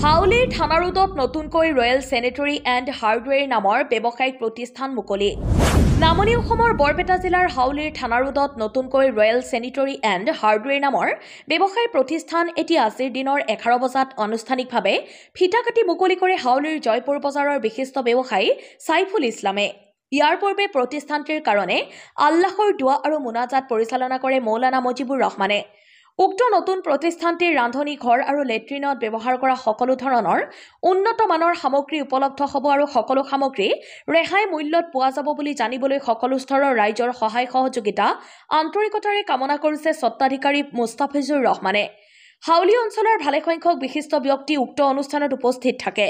হাউলিৰ থানা ৰোডত নতুনকৈ ৰয়েল ছেনিটৰী এণ্ড হাৰ্ডৱেৰ নামৰ ব্যৱসায়িক প্ৰতিষ্ঠান মুকলি। নামনি অসমৰ বৰপেটা জিলাৰ হাউলিৰ থানা ৰোডত নতুনকৈ ৰয়েল ছেনিটৰী এণ্ড হাৰ্ডৱেৰ নামৰ ব্যৱসায়িক প্ৰতিষ্ঠান এতিয়া আজিৰ দিনৰ 11 বজাত আনুষ্ঠানিকভাৱে ফিটা কাটি মুকলি কৰে হাউলিৰ জয়পুৰ বজাৰৰ বিশিষ্ট ব্যৱসায়ী সাইফুল ইছলামে। ইয়াৰ পূৰ্বে প্ৰতিষ্ঠানটিৰ কাৰণে আল্লাহৰ দোৱা আৰু মুনাজাত পৰিচালনা কৰে মৌলানা মুজিবুৰ ৰহমানে। উক্ত নতুন প্ৰতিষ্ঠানটিৰ ৰান্ধনী ঘৰ আৰু লেট্ৰিনত ব্যৱহাৰ কৰা সকলো ধৰণৰ উন্নত মানৰ সামগ্ৰী উপলব্ধ হ'ব আৰু সকলো সামগ্ৰী ৰেহাই মূল্যত পোৱা যাব বুলি জানিবলৈ সকলো স্তৰৰ ৰাইজৰ সহায় সহযোগিতা আন্তৰিকতাৰে কামনা কৰিছে স্বত্বাধিকাৰী মুস্তাফিজুৰ ৰহমানে। হাউলি অঞ্চলৰ ভালেসংখ্যক বিশিষ্ট ব্যক্তি উক্ত অনুষ্ঠানত উপস্থিত থাকে।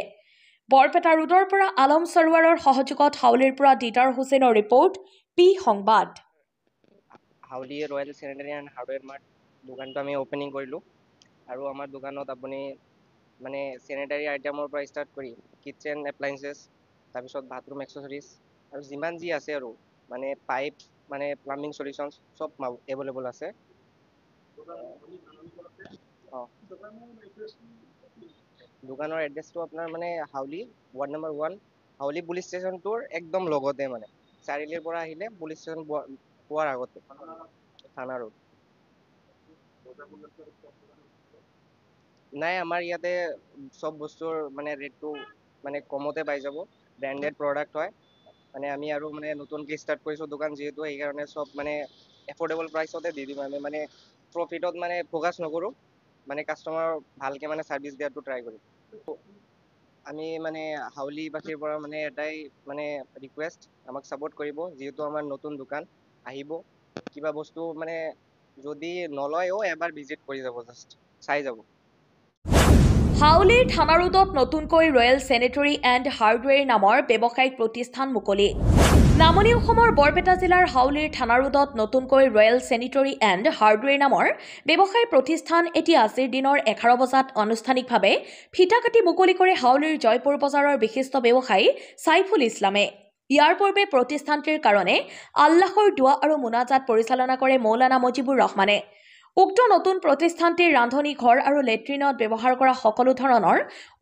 বৰপেটা ৰোডৰ পৰা আলম সৰোৱাৰৰ সহযোগত হাউলিৰ পৰা দিদাৰ হুছেইনৰ ৰিপৰ্ট, পি সংবাদ। Howly royal sanitary and hardware mart দোকানটো আমি অপেনিং কৰিলোঁ আৰু আমাৰ দোকানত আপুনি মানে ছেনিটাৰী আইটেমৰ পৰা ষ্টাৰ্ট কৰি কিটচেন এপ্লায়েন্সেছ, তাৰপিছত বাথৰুম এক্সেছৰিজ আৰু যিমান যি আছে আৰু মানে পাইপ, মানে প্লাম্বিং চলিউশ্যনছ চব এভেইলেবল আছে। দোকানৰ এড্ৰেছটো আপোনাৰ মানে হাউলি ৱাৰ্ড নম্বৰ 1, হাউলি পুলিচ ষ্টেচনটোৰ একদম লগতে, মানে চাৰিআলিৰ পৰা আহিলে পুলিচ ষ্টেচন পোৱাৰ আগতে থানা ৰোড। নাই, আমাৰ ইয়াতে চব বস্তুৰ মানে ৰেটটো মানে কমতে পাই যাব। ব্ৰেণ্ডেড প্ৰডাক্ট হয়, মানে আমি আৰু মানে নতুনকৈ ষ্টাৰ্ট কৰিছোঁ দোকান, যিহেতু সেইকাৰণে চব মানে এফৰ্ডেবল প্ৰাইচতে দি দিম। আমি মানে প্ৰফিটত মানে ফ'কাছ নকৰোঁ, মানে কাষ্টমাৰ ভালকৈ মানে ছাৰ্ভিচ দিয়াটো ট্ৰাই কৰিম। আমি মানে হাউলিবাসীৰ পৰা মানে এটাই মানে ৰিকুৱেষ্ট, আমাক ছাপোৰ্ট কৰিব, যিহেতু আমাৰ নতুন দোকান। আহিব, কিবা বস্তু মানে যদি নলয়ও এবাৰ ভিজিট কৰি যাব, জাষ্ট চাই যাব। হাউলিৰ থানা ৰোডত নতুনকৈ ৰয়েল ছেনিটৰী এণ্ড হাৰ্ডৱেৰ নামৰ ব্যৱসায়িক প্ৰতিষ্ঠান মুকলি। নামনি অসমৰ বৰপেটা জিলাৰ হাউলিৰ থানা ৰোডত নতুনকৈ ৰয়েল ছেনিটৰী এণ্ড হাৰ্ডৱেৰ নামৰ ব্যৱসায়িক প্ৰতিষ্ঠান এতিয়া আজিৰ দিনৰ 11 বজাত আনুষ্ঠানিকভাৱে ফিটা কাটি মুকলি কৰে হাউলিৰ জয়পুৰ বজাৰৰ বিশিষ্ট ব্যৱসায়ী সাইফুল ইছলামে। ইয়াৰ পূৰ্বে প্ৰতিষ্ঠানটিৰ কাৰণে আল্লাহৰ দোৱা আৰু মুনাজাত পৰিচালনা কৰে মৌলানা মুজিবুৰ ৰহমানে। উক্ত নতুন প্ৰতিষ্ঠানটিৰ ৰান্ধনী ঘৰ আৰু লেট্ৰিনত ব্যৱহাৰ কৰা সকলো ধৰণৰ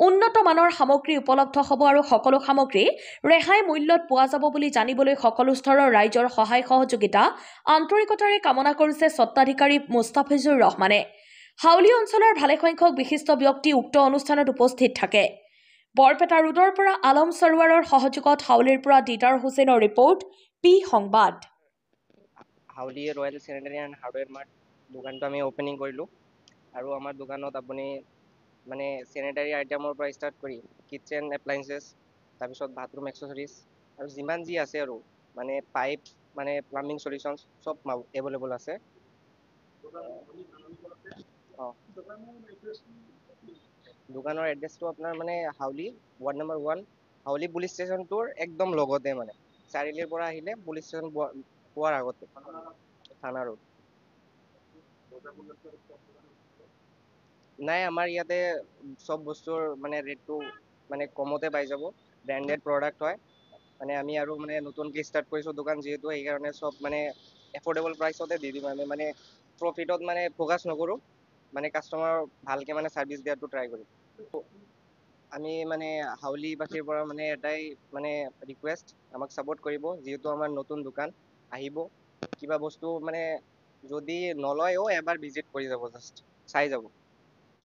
উন্নত মানৰ সামগ্ৰী উপলব্ধ হ'ব আৰু সকলো সামগ্ৰী ৰেহাই মূল্যত পোৱা যাব বুলি জানিবলৈ সকলো স্তৰৰ ৰাইজৰ সহায় সহযোগিতা আন্তৰিকতাৰে কামনা কৰিছে স্বত্বাধিকাৰী মুস্তাফিজুৰ ৰহমানে। হাউলি অঞ্চলৰ ভালেসংখ্যক বিশিষ্ট ব্যক্তি উক্ত অনুষ্ঠানত উপস্থিত থাকে। বৰপেটা ৰোডৰ পৰা আলম সৰোৱাৰৰ সহযোগত হাউলিৰ পৰা দিদাৰ হুছেইনৰ ৰিপৰ্ট, পি সংবাদ। Howly royal sanitary and hardware mart দোকানটো আমি অপেনিং কৰিলোঁ আৰু আমাৰ দোকানত আপুনি মানে ছেনিটাৰী আইটেমৰ পৰা ষ্টাৰ্ট কৰি কিটচেন এপ্লায়েন্সেছ, তাৰপিছত বাথৰুম এক্সেছৰিজ আৰু যিমান যি আছে আৰু মানে পাইপ, মানে প্লাম্বিং চলিউশ্যনছ চব এভেইলেবল আছে। দোকানৰ এড্ৰেছটো আপোনাৰ মানে হাউলি ৱাৰ্ড নম্বৰ 1, হাউলি পুলিচ ষ্টেচনটোৰ একদম লগতে, মানে চাৰিআলিৰ পৰা আহিলে পুলিচ ষ্টেচন পোৱাৰ আগতে থানা ৰোড। নাই, আমাৰ ইয়াতে চব বস্তুৰ মানে ৰেটটো মানে কমতে পাই যাব। ব্ৰেণ্ডেড প্ৰডাক্ট হয়, মানে আমি আৰু মানে নতুনকৈ ষ্টাৰ্ট কৰিছোঁ দোকান, যিহেতু সেইকাৰণে চব মানে এফৰ্ডেবল প্ৰাইচতে দি দিম। আমি মানে প্ৰফিটত মানে ফ'কাছ নকৰোঁ, মানে কাষ্টমাৰ ভালকৈ মানে ছাৰ্ভিচ দিয়াটো ট্ৰাই কৰিম। আমি মানে হাউলিবাসীৰ পৰা মানে এটাই মানে ৰিকুৱেষ্ট, আমাক ছাপোৰ্ট কৰিব, যিহেতু আমাৰ নতুন দোকান। আহিব, কিবা বস্তু মানে যদি নলয়ও এবাৰ ভিজিট কৰি যাব, জাষ্ট চাই যাব।